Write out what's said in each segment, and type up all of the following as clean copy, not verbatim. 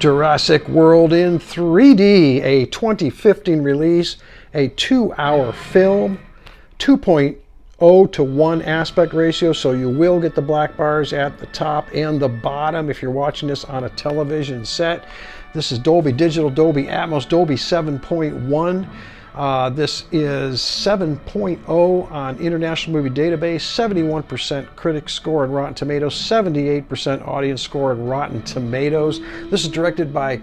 Jurassic World in 3D, a 2015 release, a 2-hour film, 2.0 to 1 aspect ratio, so you will get the black bars at the top and the bottom if you're watching this on a television set. This is Dolby Digital, Dolby Atmos, Dolby 7.1. This is 7.0 on International Movie Database, 71% critic score on Rotten Tomatoes, 78% audience score on Rotten Tomatoes. This is directed by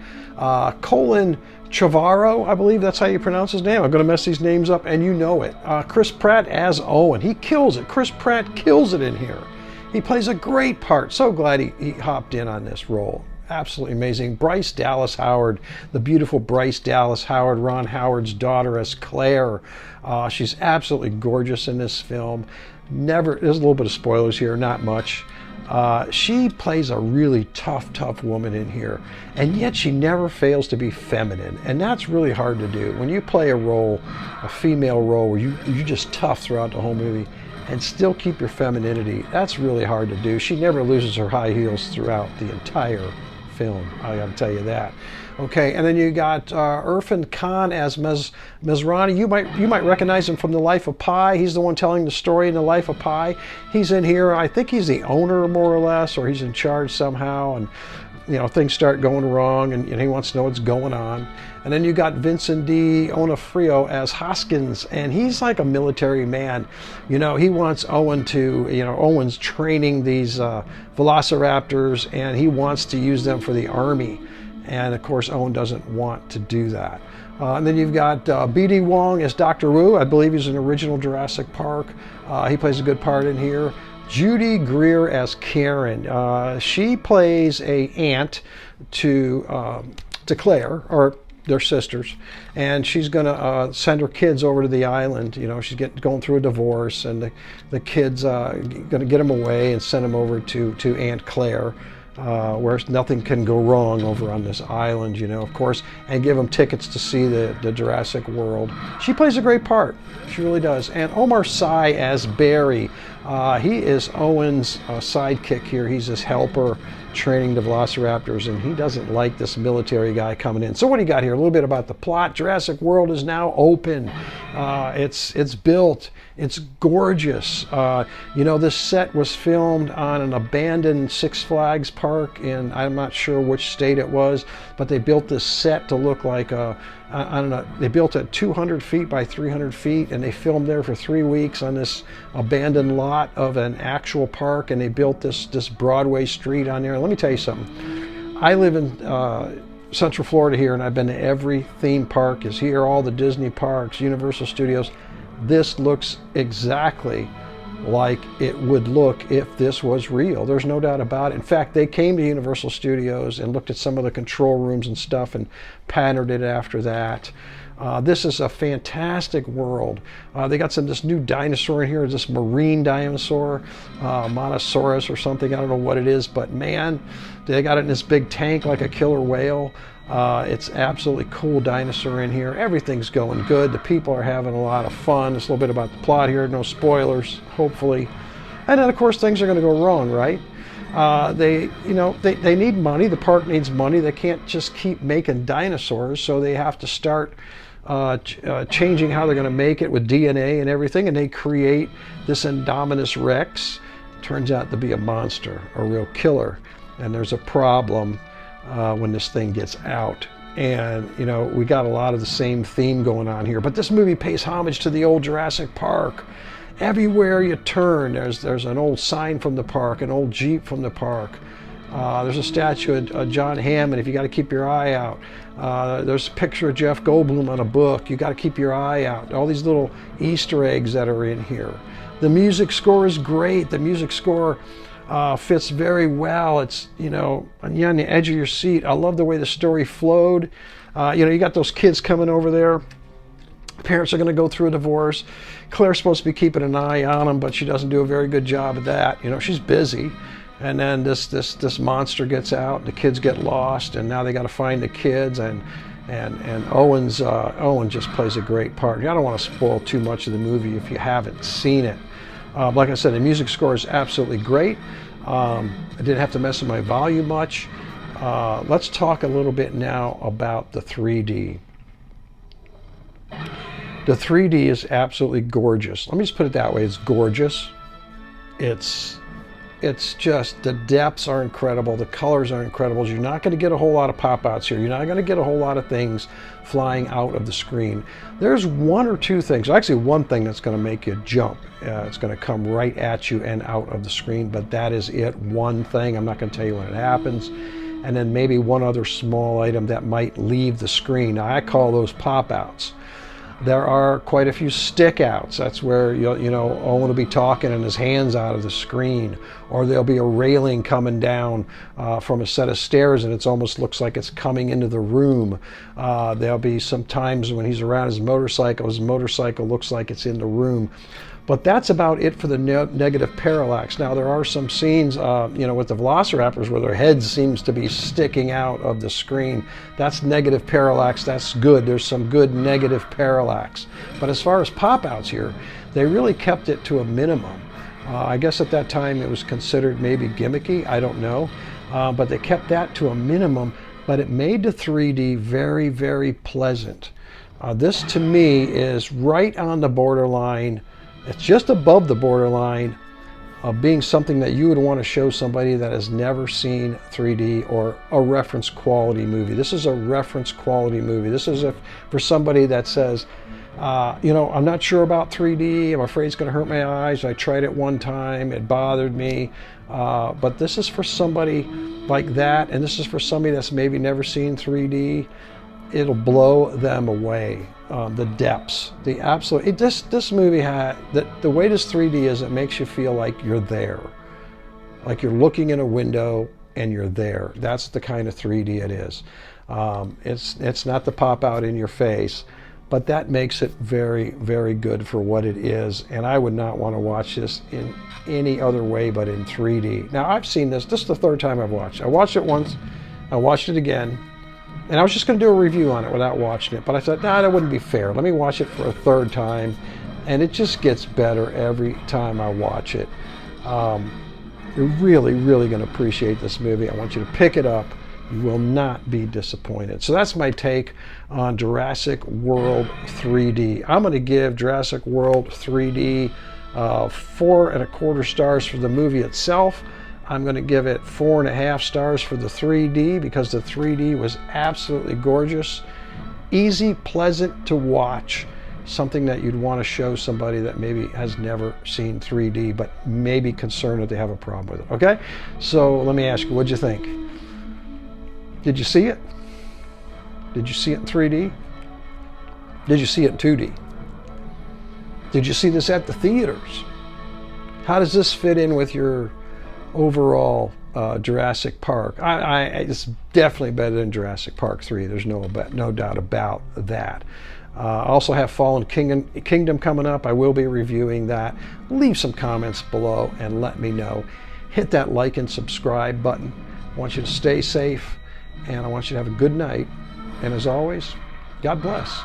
Colin Trevorrow, I believe that's how you pronounce his name. I'm going to mess these names up, and you know it. Chris Pratt as Owen. He kills it. Chris Pratt kills it in here. He plays a great part. So glad he hopped in on this role. Absolutely amazing. Bryce Dallas Howard, the beautiful Bryce Dallas Howard, Ron Howard's daughter as Claire. She's absolutely gorgeous in this film. There's a little bit of spoilers here, not much. She plays a really tough woman in here, and yet she never fails to be feminine, and that's really hard to do. When you play a role, a female role, where you're just tough throughout the whole movie and still keep your femininity, that's really hard to do. She never loses her high heels throughout the entire film, I gotta tell you that. Okay, and then you got Irfan Khan as Masrani. You might recognize him from The Life of Pi. He's the one telling the story in The Life of Pi. He's in here. I think he's the owner, more or less, or he's in charge somehow, and things start going wrong, and he wants to know what's going on. And then you got Vincent D'Onofrio as Hoskins, and he's like a military man. He wants Owen to, Owen's training these velociraptors, and he wants to use them for the army. And of course, Owen doesn't want to do that. And then you've got B.D. Wong as Dr. Wu. I believe he's in original Jurassic Park. He plays a good part in here. Judy Greer as Karen. She plays a aunt to Claire, or they're sisters, and she's going to send her kids over to the island. She's going through a divorce, and the kids going to get them away and send them over to Aunt Claire, where nothing can go wrong over on this island, of course, and give them tickets to see the Jurassic World. She plays a great part. She really does. And Omar Sy as Barry. He is Owen's sidekick here. He's his helper training the velociraptors, and he doesn't like this military guy coming in. So what do you got here? A little bit about the plot. Jurassic World is now open. It's built. It's gorgeous. This set was filmed on an abandoned Six Flags park in, I'm not sure which state it was, but they built this set to look like they built it 200 feet by 300 feet, and they filmed there for 3 weeks on this abandoned lot of an actual park, and they built this Broadway street on there. Let me tell you something. I live in Central Florida here, and I've been to every theme park is here, all the Disney parks, Universal Studios. This looks exactly like it would look if this was real. There's no doubt about it. In fact, they came to Universal Studios and looked at some of the control rooms and stuff and patterned it after that. This is a fantastic world. They got this new dinosaur in here, this marine dinosaur, Monosaurus or something. I don't know what it is, but man, they got it in this big tank like a killer whale. It's absolutely cool dinosaur in here. Everything's going good. The people are having a lot of fun. There's a little bit about the plot here. No spoilers, hopefully. And then, of course, things are going to go wrong, right? They need money. The park needs money. They can't just keep making dinosaurs, so they have to start changing how they're going to make it with DNA and everything, and they create this Indominus Rex. Turns out to be a monster, a real killer, and there's a problem when this thing gets out. And we got a lot of the same theme going on here, but this movie pays homage to the old Jurassic Park. Everywhere you turn, there's an old sign from the park, an old Jeep from the park. There's a statue of John Hammond if you got to keep your eye out. There's a picture of Jeff Goldblum on a book. You got to keep your eye out. All these little Easter eggs that are in here. The music score is great. The music score fits very well. It's, you're on the edge of your seat. I love the way the story flowed. You got those kids coming over there. Parents are going to go through a divorce. Claire's supposed to be keeping an eye on them, but she doesn't do a very good job of that. She's busy. And then this monster gets out, the kids get lost, and now they got to find the kids, and Owen just plays a great part. I don't want to spoil too much of the movie if you haven't seen it. Like I said, the music score is absolutely great. I didn't have to mess with my volume much. Let's talk a little bit now about the 3D. The 3D is absolutely gorgeous. Let me just put it that way. It's gorgeous. It's just, the depths are incredible. The colors are incredible. You're not going to get a whole lot of pop-outs here. You're not going to get a whole lot of things flying out of the screen. There's one or two things, actually one thing that's going to make you jump. It's going to come right at you and out of the screen, but that is it. One thing. I'm not going to tell you when it happens. And then maybe one other small item that might leave the screen. Now, I call those pop-outs. There are quite a few stick-outs. That's where, Owen will be talking and his hand's out of the screen. Or there'll be a railing coming down from a set of stairs and it almost looks like it's coming into the room. There'll be some times when he's around his motorcycle looks like it's in the room. But that's about it for the negative parallax. Now, there are some scenes, with the velociraptors where their heads seems to be sticking out of the screen. That's negative parallax. That's good. There's some good negative parallax. But as far as pop-outs here, they really kept it to a minimum. I guess at that time it was considered maybe gimmicky. I don't know. But they kept that to a minimum. But it made the 3D very, very pleasant. This, to me, is right on the borderline. It's just above the borderline of being something that you would want to show somebody that has never seen 3D or a reference quality movie. This is a reference quality movie. This is for somebody that says, I'm not sure about 3D. I'm afraid it's going to hurt my eyes. I tried it one time. It bothered me. But this is for somebody like that, and this is for somebody that's maybe never seen 3D. It'll blow them away. The depths, the absolute. This movie had the way this 3D is. It makes you feel like you're there, like you're looking in a window and you're there. That's the kind of 3D it is. It's not the pop out in your face, but that makes it very, very good for what it is. And I would not want to watch this in any other way but in 3D. Now, I've seen this. This is the third time I've watched it. I watched it once. I watched it again. And I was just going to do a review on it without watching it. But I thought, that wouldn't be fair. Let me watch it for a third time. And it just gets better every time I watch it. You're really, really going to appreciate this movie. I want you to pick it up. You will not be disappointed. So that's my take on Jurassic World 3D. I'm going to give Jurassic World 3D 4.25 stars for the movie itself. I'm going to give it 4.5 stars for the 3D because the 3D was absolutely gorgeous. Easy, pleasant to watch. Something that you'd want to show somebody that maybe has never seen 3D but may be concerned that they have a problem with it. Okay? So let me ask you, what'd you think? Did you see it? Did you see it in 3D? Did you see it in 2D? Did you see this at the theaters? How does this fit in with your overall Jurassic Park? It's definitely better than Jurassic Park 3. There's no doubt about that. I also have Fallen Kingdom coming up. I will be reviewing that. Leave some comments below and let me know. Hit that like and subscribe button. I want you to stay safe and I want you to have a good night. And as always, God bless.